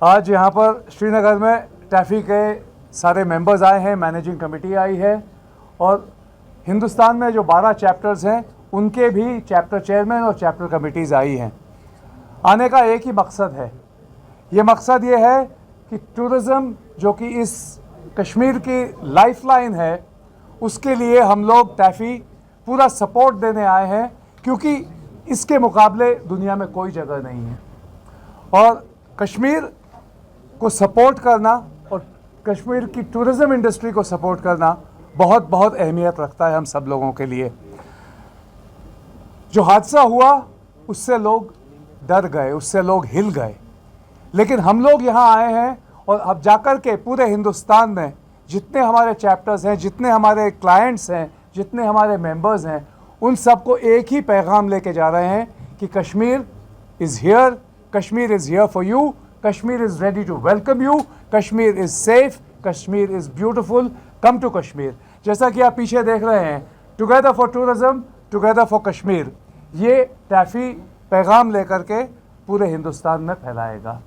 आज यहाँ पर श्रीनगर में टैफ़ी के सारे मेंबर्स आए हैं, मैनेजिंग कमेटी आई है और हिंदुस्तान में जो 12 चैप्टर्स हैं उनके भी चैप्टर चेयरमैन और चैप्टर कमेटीज़ आई हैं। आने का एक ही मकसद है, ये मकसद ये है कि टूरिज़्म जो कि इस कश्मीर की लाइफलाइन है उसके लिए हम लोग टैफ़ी पूरा सपोर्ट देने आए हैं, क्योंकि इसके मुकाबले दुनिया में कोई जगह नहीं है। और कश्मीर को सपोर्ट करना और कश्मीर की टूरिज़्म इंडस्ट्री को सपोर्ट करना बहुत बहुत अहमियत रखता है हम सब लोगों के लिए। जो हादसा हुआ उससे लोग डर गए, उससे लोग हिल गए, लेकिन हम लोग यहाँ आए हैं और अब जाकर के पूरे हिंदुस्तान में जितने हमारे चैप्टर्स हैं, जितने हमारे क्लाइंट्स हैं, जितने हमारे मेंबर्स हैं, उन सबको एक ही पैगाम लेके जा रहे हैं कि Kashmir is here, Kashmir is here for you, Kashmir is ready to welcome you, Kashmir is safe, Kashmir is beautiful, come to Kashmir. जैसा कि आप पीछे देख रहे हैं, together for tourism, together for Kashmir, ये टैफ़ी पैगाम लेकर के पूरे हिंदुस्तान में फैलाएगा।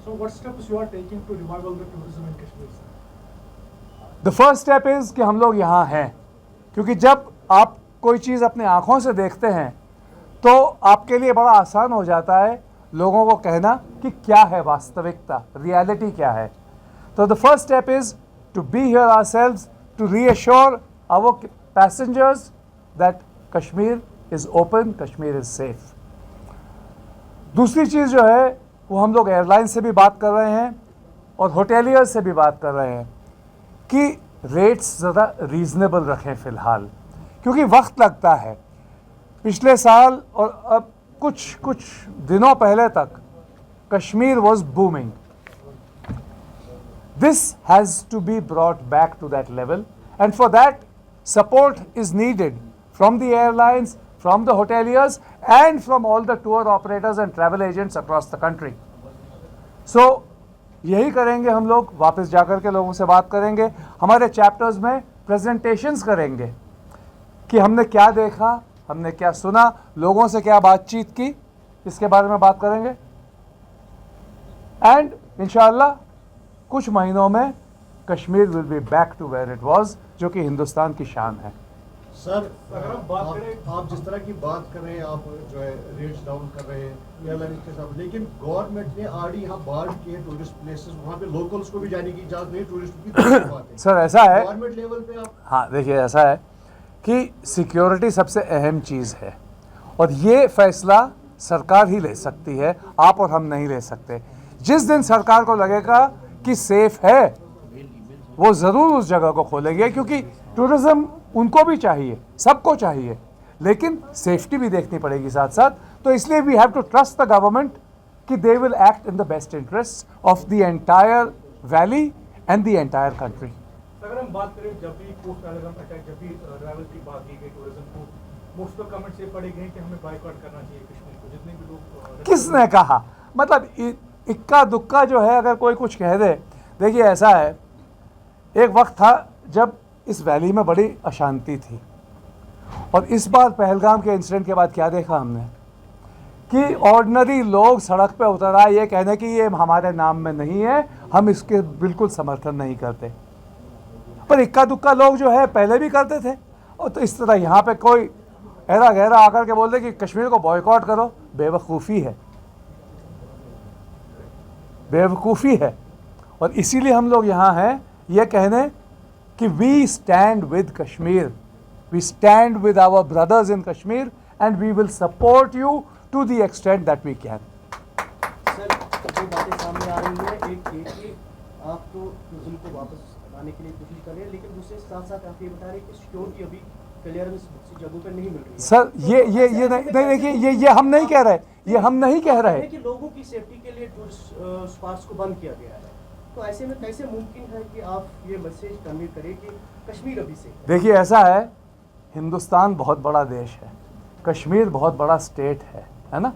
So what steps you are taking to revival the tourism in Kashmir? The first step is कि हम लोग यहाँ हैं, क्योंकि जब आप कोई चीज़ अपने आँखों से देखते हैं तो आपके लिए बड़ा आसान हो जाता है लोगों को कहना कि क्या है वास्तविकता, रियलिटी क्या है। तो the first step is to be here ourselves, to reassure our passengers that Kashmir is open, Kashmir is safe. दूसरी चीज़ जो है वो हम लोग एयरलाइन से भी बात कर रहे हैं और होटेलियर्स से भी बात कर रहे हैं कि रेट्स ज़रा रीज़नेबल रखें फ़िलहाल, क्योंकि वक्त लगता है। पिछले साल और अब कुछ दिनों पहले तक Kashmir was booming. This has to be brought back to that level, and for that support is needed from the airlines, from the hoteliers and from all the tour operators and travel agents across the country. So यही करेंगे हम लोग, वापस जाकर के लोगों से बात करेंगे, हमारे चैप्टर्स में प्रेजेंटेशंस करेंगे कि हमने क्या देखा, हमने क्या सुना, लोगों से क्या बातचीत की, इसके बारे में बात करेंगे। एंड इंशाअल्लाह कुछ महीनों में Kashmir will be back to where it was, जो कि हिंदुस्तान की शान है। सर, अगर हम बात करें, आप जिस तरह की बात कर रहे हैं, आप जो है रेट्स डाउन कर रहे हैं एयरलाइन के साथ, लेकिन गवर्नमेंट ने ऑलरेडी यहाँ बाढ़ किए टूरिस्ट प्लेसेस, वहाँ पे लोकल्स को भी जाने की इजाज़त नहीं, टूरिस्ट की बात है। सर ऐसा है गवर्नमेंट लेवल पे आप, हाँ देखिए, ऐसा है कि सिक्योरिटी सबसे अहम चीज़ है और ये फैसला सरकार ही ले सकती है, आप और हम नहीं ले सकते। जिस दिन सरकार को लगेगा कि सेफ है वो ज़रूर उस जगह को खोलेंगे, क्योंकि टूरिज़्म उनको भी चाहिए, सबको चाहिए, लेकिन सेफ्टी भी देखनी पड़ेगी साथ साथ। तो इसलिए we have to trust the government कि they will act in the best interest of the entire valley and the entire country. अगर हम बात करें, जब भी पोस्ट पहलगाम अटैक, जब भी ट्रैवल की बात की गई टूरिज्म को, मोस्ट ऑफ कमेंट्स ये पड़े गए कि हमें बाइकआउट करना चाहिए कश्मीर को। जितने भी लोग, किसने कहा? मतलब इक्का दुक्का जो है अगर कोई कुछ कह दे। देखिए ऐसा है, एक वक्त था जब इस वैली में बड़ी अशांति थी, और इस बार पहलगाम के इंसिडेंट के बाद क्या देखा हमने कि ऑर्डिनरी लोग सड़क पे उतर आए ये कहने कि ये हमारे नाम में नहीं है, हम इसके बिल्कुल समर्थन नहीं करते। पर इक्का दुक्का लोग जो है पहले भी करते थे, और तो इस तरह यहाँ पे कोई ऐरा गहरा आकर के बोल दे कि कश्मीर को बॉयकॉट करो, बेवकूफ़ी है, बेवकूफ़ी है। और इसीलिए हम लोग यहाँ हैं ये कहने कि we stand with Kashmir, we stand with our brothers in Kashmir, and we will support you to the extent that we can. Sir, जो बातें सामने आ रही है, एक ये कि आप तो टूरिज्म को वापस लाने के लिए कोशिश कर रहे हैं, लेकिन दूसरे साथ साथ आप ये बता रहे हैं कि सिक्योरिटी अभी क्लियरेंस जगहों पर नहीं मिल रही है। सर ये नहीं देखिए, ये हम नहीं कह रहे, ये हम नहीं कह रहे कि लोगों की सेफ्टी के लिए टूरिस्ट स्पॉट्स को बंद किया गया है। तो ऐसे में कैसे मुमकिन है कि आप ये मैसेज कन्वे करें कि कश्मीर अभी से? देखिए ऐसा है, हिंदुस्तान बहुत बड़ा देश है, कश्मीर बहुत बड़ा स्टेट है ना,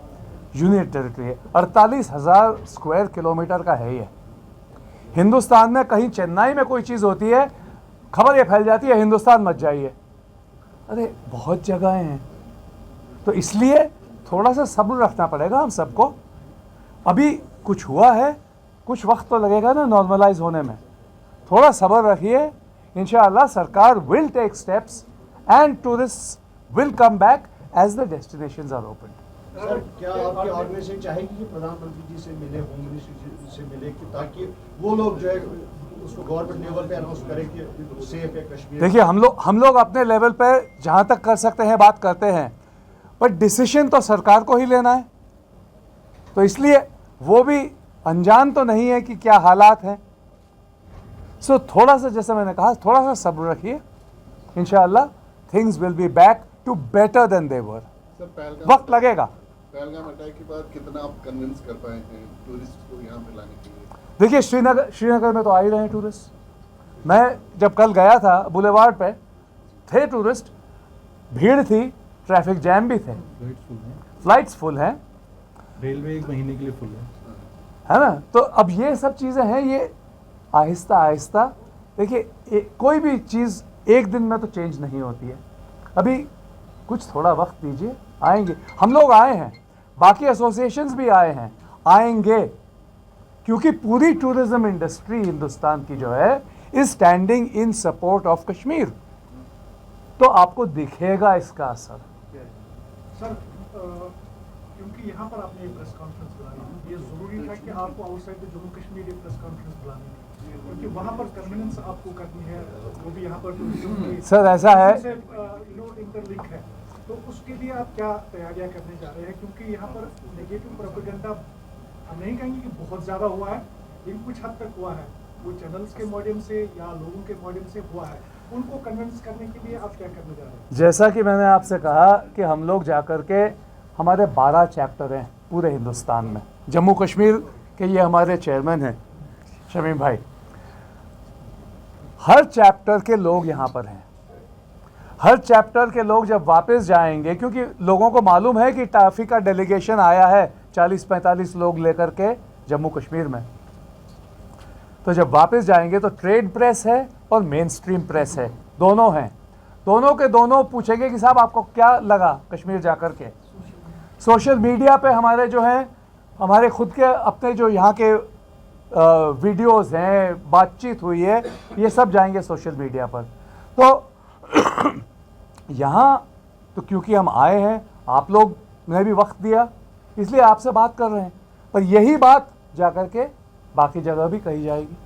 यूनियन टेरिटरी है, 48,000 स्क्वायर किलोमीटर का है ये। हिंदुस्तान में कहीं चेन्नई में कोई चीज़ होती है, खबर ये फैल जाती है हिंदुस्तान मत जाइए। अरे बहुत जगहें हैं, तो इसलिए थोड़ा सा सब्र रखना पड़ेगा हम सबको। अभी कुछ हुआ है, कुछ वक्त तो लगेगा ना नॉर्मलाइज होने में, थोड़ा सब्र रखिए। इंशाअल्लाह सरकार will take steps and tourist will come back as the destinations are open. Sir क्या आपकी ऑर्गेनाइजेशन चाहेगी कि प्रधानमंत्री जी से मिले, होम मिनिस्टर जी से मिले, कि ताकि वो लोग जो है उसको गवर्नमेंट लेवल पे अनाउंस करें कि सेफ है कश्मीर? देखिए हम लोग अपने लेवल पे जहाँ तक कर सकते हैं बात करते हैं, पर डिसीजन तो सरकार को ही लेना है। तो इसलिए वो भी अनजान तो नहीं है कि क्या हालात हैं। सो थोड़ा सा, जैसे मैंने कहा, थोड़ा सा सब्र रखिए। इंशाअल्लाह things will be back to better than they were. वक्त लगेगा। पहलगाम अटैक के बाद कितना आप कन्विंस कर पाए हैं टूरिस्ट को यहाँ पे लाने के लिए? देखिए श्रीनगर में तो आ ही रहे हैं टूरिस्ट। मैं जब कल गया था बुलेवार्ड पे थे टूरिस्ट, भीड़ थी, ट्रैफिक जैम भी थे, फ्लाइट्स फुल हैं, रेलवे 1 महीने के लिए फुल है ना। तो अब ये सब चीज़ें हैं, ये आहिस्ता आहिस्ता। देखिए कोई भी चीज़ एक दिन में तो चेंज नहीं होती है। अभी कुछ थोड़ा वक्त दीजिए, आएंगे। हम लोग आए हैं, बाकी एसोसिएशंस भी आए हैं, आएंगे, क्योंकि पूरी टूरिज्म इंडस्ट्री हिंदुस्तान की जो है is standing in support of Kashmir. तो आपको दिखेगा इसका असर। सर क्योंकि यहाँ पर आपने एक प्रेस कॉन्फ्रेंस बुलाई, ये जरूरी था कि आपको आउटसाइड द जम्मू कश्मीर एक प्रेस कॉन्फ्रेंस बुलानी है, क्योंकि वहाँ पर कन्वीनेंस आपको करनी है, वो भी यहाँ पर सर ऐसा है, इंटरलिंक है। तो उसके लिए आप क्या तैयारियां करने जा रहे हैं? क्योंकि यहाँ पर नेगेटिव प्रोपेगेंडा हम नहीं कहेंगे कि बहुत ज़्यादा हुआ है, लेकिन कुछ हद तक हुआ है, वो चैनल्स के माध्यम से या लोगों के माध्यम से हुआ है। उनको कन्विंस करने के लिए आप क्या करने जा रहे हैं? जैसा कि मैंने आपसे कहा कि हम लोग जाकर के, हमारे 12 चैप्टर हैं पूरे हिंदुस्तान में। जम्मू कश्मीर के ये हमारे चेयरमैन हैं शमीम भाई। हर चैप्टर के लोग यहाँ पर हैं। हर चैप्टर के लोग जब वापस जाएंगे, क्योंकि लोगों को मालूम है कि टाफी का डेलीगेशन आया है 40-45 लोग लेकर के जम्मू कश्मीर में, तो जब वापस जाएंगे तो ट्रेड प्रेस है और मेन स्ट्रीम प्रेस है, दोनों हैं। दोनों के दोनों पूछेंगे कि साहब आपको क्या लगा कश्मीर जाकर के। सोशल मीडिया पे हमारे जो हैं, हमारे खुद के अपने जो यहाँ के वीडियोस हैं, बातचीत हुई है, ये सब जाएंगे सोशल मीडिया पर। तो यहाँ तो क्योंकि हम आए हैं, आप लोग ने भी वक्त दिया, इसलिए आपसे बात कर रहे हैं, पर यही बात जाकर के बाकी जगह भी कही जाएगी।